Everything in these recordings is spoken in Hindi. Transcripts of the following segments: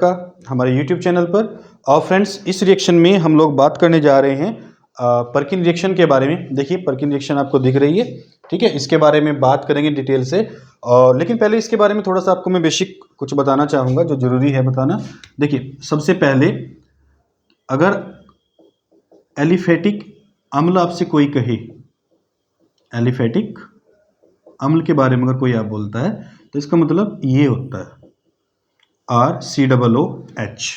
का हमारे YouTube चैनल पर। और फ्रेंड्स, इस रिएक्शन में हम लोग बात करने जा रहे हैं परकिन रिएक्शन के बारे में। देखिए परकिन रिएक्शन आपको दिख रही है, ठीक है। इसके बारे में बात करेंगे डिटेल से। और लेकिन पहले इसके बारे में थोड़ा सा आपको मैं बेसिक कुछ बताना चाहूँगा जो ज़रूरी है बताना। देखिए सबसे पहले, अगर एलिफेटिक अम्ल आपसे कोई कहे, एलिफेटिक अम्ल के बारे में अगर कोई आप बोलता है तो इसका मतलब ये होता है RCOOH,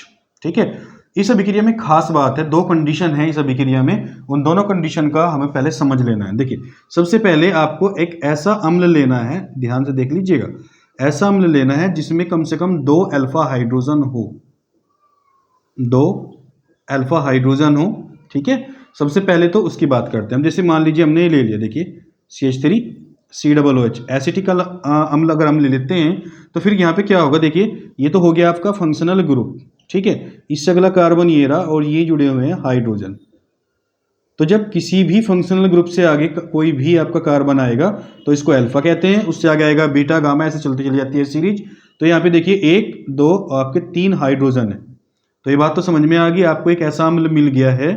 ठीक है। इस अभिक्रिया में खास बात है, दो कंडीशन है इस अभिक्रिया में, उन दोनों कंडीशन का हमें पहले समझ लेना है। देखिए सबसे पहले आपको एक ऐसा अम्ल लेना है, ध्यान से देख लीजिएगा, ऐसा अम्ल लेना है जिसमें कम से कम 2 अल्फा हाइड्रोजन हो, 2 अल्फा हाइड्रोजन हो, ठीक है। सबसे पहले तो उसकी बात करते हैं हम। जैसे मान लीजिए हमने ये ले लिया, देखिए CH3COOH, एसिटिक अम्ल अगर हम ले लेते हैं तो फिर यहाँ पे क्या होगा, देखिए ये तो हो गया आपका फंक्शनल ग्रुप, ठीक है। इससे अगला कार्बन ये रहा और ये जुड़े हुए हैं हाइड्रोजन। तो जब किसी भी फंक्शनल ग्रुप से आगे कोई भी आपका कार्बन आएगा तो इसको अल्फा कहते हैं, उससे आगे आएगा बीटा, गामा, ऐसे चलती चली जाती है सीरीज। तो यहाँ पे देखिए 1 2 आपके 3 हाइड्रोजन है। तो ये बात तो समझ में आ गई, आपको एक ऐसा अम्ल मिल गया है,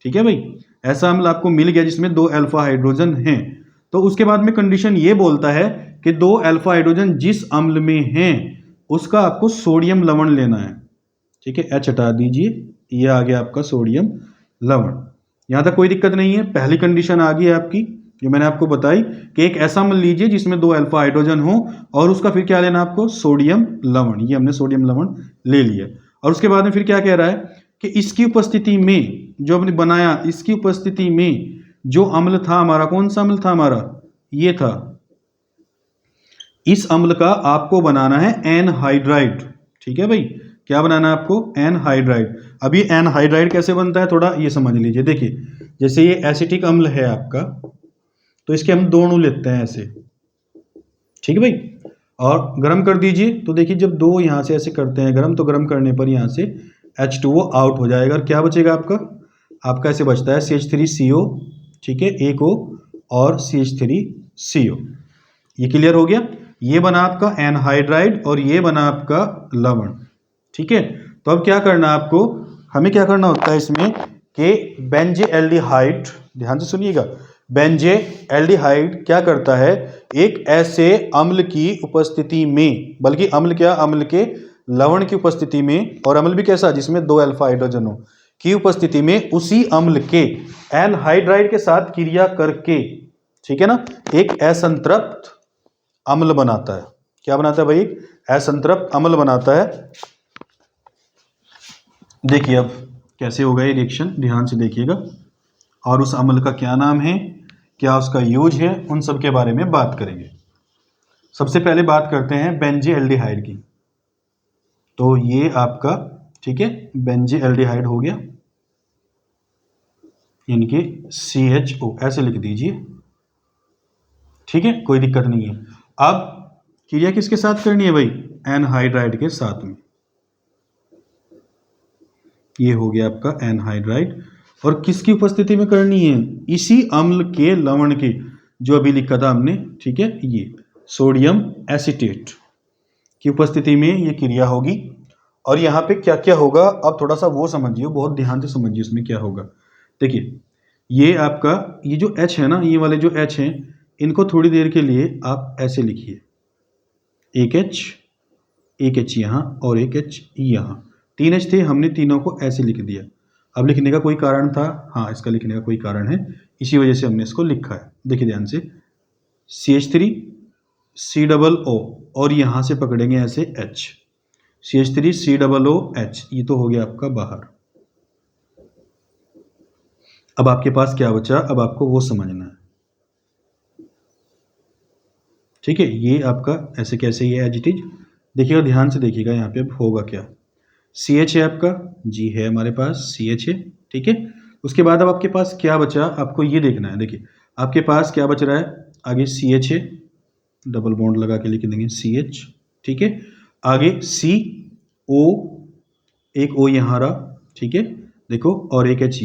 ठीक है भाई, ऐसा अम्ल आपको मिल गया जिसमें 2 अल्फा हाइड्रोजन हैं। तो उसके बाद में कंडीशन ये बोलता है कि 2 अल्फा हाइड्रोजन जिस अम्ल में हैं उसका आपको सोडियम लवण लेना है, ठीक है। H हटा दीजिए, ये आ गया आपका सोडियम लवण। यहाँ तक कोई दिक्कत नहीं है। पहली कंडीशन आ गई है आपकी जो मैंने आपको बताई कि एक ऐसा अम्ल लीजिए जिसमें 2 अल्फा हाइड्रोजन हो और उसका फिर क्या लेना आपको, सोडियम लवण। ये हमने सोडियम लवण ले लिया। और उसके बाद में फिर क्या कह रहा है कि इसकी उपस्थिति में, जो हमने बनाया, इसकी उपस्थिति में जो अम्ल था हमारा, कौन सा अम्ल था हमारा, ये था, इस अम्ल का आपको बनाना है एनहाइड्राइड, ठीक है भाई। क्या बनाना है आपको, एनहाइड्राइड। अभी एनहाइड्राइड कैसे बनता है थोड़ा ये समझ लीजिए। देखिए जैसे ये एसिटिक अम्ल है आपका, तो इसके हम 2 अणु लेते हैं ऐसे, ठीक है भाई, और गर्म कर दीजिए। तो देखिए जब 2 यहाँ से ऐसे करते हैं गर्म, तो गर्म करने पर यहाँ से H2O आउट हो जाएगा और क्या बचेगा आपका ऐसे बचता है CH3CO, ठीक है, एक O और CH3CO। ये क्लियर हो गया। ये बना आपका एनहाइड्राइड और ये बना आपका लवण, ठीक है। तो अब क्या करना आपको, हमें क्या करना होता है इसमें कि बेंजेल्डिहाइड, ध्यान से सुनिएगा, बेंजेल्डिहाइड क्या करता है, एक ऐसे अम्ल की उपस्थिति में, बल्कि अम्ल क्या, अम्ल के लवण की उपस्थिति में, और अम्ल भी कैसा, जिसमें 2 अल्फा हाइड्रोजन हो, की उपस्थिति में उसी अम्ल के एनहाइड्राइड के साथ क्रिया करके, ठीक है ना, एक असंतृप्त अम्ल बनाता है। क्या बनाता है भाई, असंतृप्त अम्ल बनाता है। देखिए अब कैसे होगा ये रिएक्शन, ध्यान से देखिएगा। और उस अम्ल का क्या नाम है, क्या उसका यूज है, उन सब के बारे में बात करेंगे। सबसे पहले बात करते हैं बेंजेल्डिहाइड की। तो ये आपका, ठीक है, बेंजेल्डिहाइड हो गया, यानी कि CHO ऐसे लिख दीजिए, ठीक है, कोई दिक्कत नहीं है। अब क्रिया किसके साथ करनी है भाई, एनहाइड्राइड के साथ में। ये हो गया आपका एनहाइड्राइड, और किसकी उपस्थिति में करनी है, इसी अम्ल के लवण की, जो अभी लिखा था हमने, ठीक है, ये सोडियम एसीटेट की उपस्थिति में ये क्रिया होगी। और यहाँ पे क्या क्या होगा, अब थोड़ा सा वो समझिए, बहुत ध्यान से समझिए इसमें क्या होगा। देखिए ये आपका, ये जो H है ना, ये वाले जो H हैं, इनको थोड़ी देर के लिए आप ऐसे लिखिए, एक H यहाँ और एक H यहाँ, 3 H थे, हमने तीनों को ऐसे लिख दिया। अब लिखने का कोई कारण था, हाँ इसका लिखने का कोई कारण है, इसी वजह से हमने इसको लिखा है। देखिए ध्यान से, CH3COO और यहाँ से पकड़ेंगे ऐसे H, CH3COOH, ये तो हो गया आपका बाहर। अब आपके पास क्या बचा, अब आपको वो समझना है, ठीक है। ये आपका ऐसे कैसे, ये एज इट इज, देखिएगा ध्यान से देखिएगा, यहाँ पे अब होगा क्या, CH है आपका, जी है हमारे पास CH है, ठीक है। उसके बाद अब आपके पास क्या बचा, आपको ये देखना है। देखिए आपके पास क्या बच रहा है, आगे CH है, डबल बॉन्ड लगा के लिख देंगे CH, ठीक है। आगे CO, एक O यहाँ रहा, ठीक है, देखो, और एक H,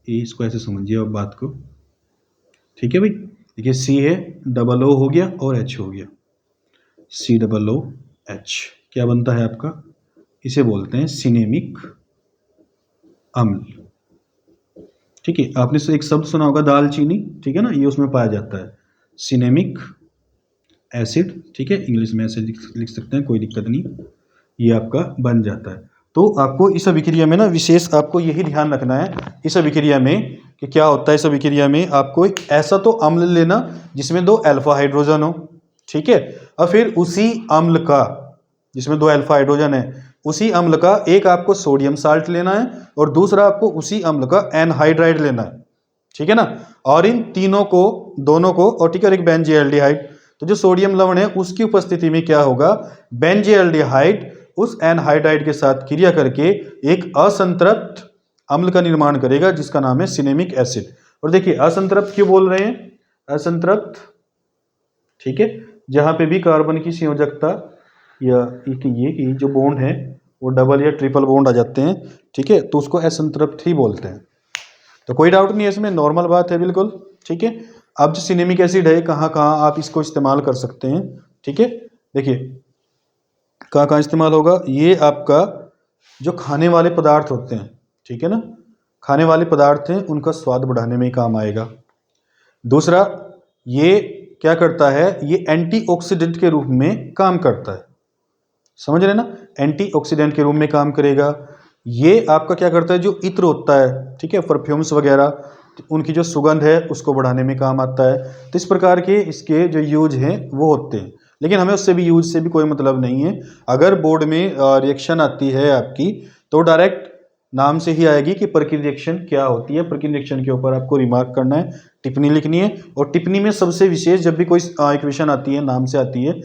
ये इसको ऐसे समझिए अब बात को, ठीक है भाई। देखिए C है, डबल O हो गया और H हो गया, COOH। क्या बनता है आपका, इसे बोलते हैं सिनेमिक अम्ल। ठीक है, आपने से एक शब्द सुना होगा दालचीनी, ठीक है ना, ये उसमें पाया जाता है सिनेमिक एसिड। ठीक है, इंग्लिश में ऐसे लिख सकते हैं, कोई दिक्कत नहीं, ये आपका बन जाता है। तो आपको इस अभिक्रिया में ना विशेष आपको यही ध्यान रखना है इस अभिक्रिया में कि क्या होता है। इस अभिक्रिया में आपको एक ऐसा तो अम्ल लेना जिसमें 2 अल्फा हाइड्रोजन हो, ठीक है, और फिर उसी अम्ल का, जिसमें 2 अल्फा हाइड्रोजन है, उसी अम्ल का एक आपको सोडियम साल्ट लेना है और दूसरा आपको उसी अम्ल का एनहाइड्राइड लेना है, ठीक है ना। और इन तीनों को, दोनों को, और ठीक है, एक बेंजीएल्डिहाइड। तो जो सोडियम लवण है उसकी उपस्थिति में क्या होगा, बेंजीएल्डिहाइड उस एनहाइड्राइड के साथ क्रिया करके एक असंतृप्त अम्ल का निर्माण करेगा जिसका नाम है सिनेमिक एसिड। और देखिए असंतृप्त क्यों बोल रहे हैं, असंतृप्त, ठीक है, जहां पे भी कार्बन की संयोजकता या ये जो बॉन्ड है वो डबल या ट्रिपल बॉन्ड आ जाते हैं, ठीक है, तो उसको असंतृप्त ही बोलते हैं। तो कोई डाउट नहीं है इसमें, नॉर्मल बात है बिल्कुल, ठीक है। अब जो सिनेमिक एसिड है कहाँ कहाँ आप इसको इस्तेमाल कर सकते हैं, ठीक है, देखिए कहाँ कहाँ इस्तेमाल होगा। ये आपका जो खाने वाले पदार्थ होते हैं, ठीक है ना, खाने वाले पदार्थ हैं उनका स्वाद बढ़ाने में काम आएगा। दूसरा, ये क्या करता है, ये एंटीऑक्सीडेंट के रूप में काम करता है, समझ रहे ना, एंटीऑक्सीडेंट के रूप में काम करेगा। ये आपका क्या करता है, जो इत्र होता है, ठीक है, परफ्यूम्स वगैरह, उनकी जो सुगंध है उसको बढ़ाने में काम आता है। तो इस प्रकार के इसके जो यूज हैं वो होते हैं, लेकिन हमें उससे भी यूज से भी कोई मतलब नहीं है। अगर बोर्ड में रिएक्शन आती है आपकी तो डायरेक्ट नाम से ही आएगी कि प्रक्रिया रिएक्शन क्या होती है। प्रक्रिया रिएक्शन के ऊपर आपको रिमार्क करना है, टिप्पणी लिखनी है, और टिप्पणी में सबसे विशेष जब भी कोई इक्वेशन आती है नाम से आती है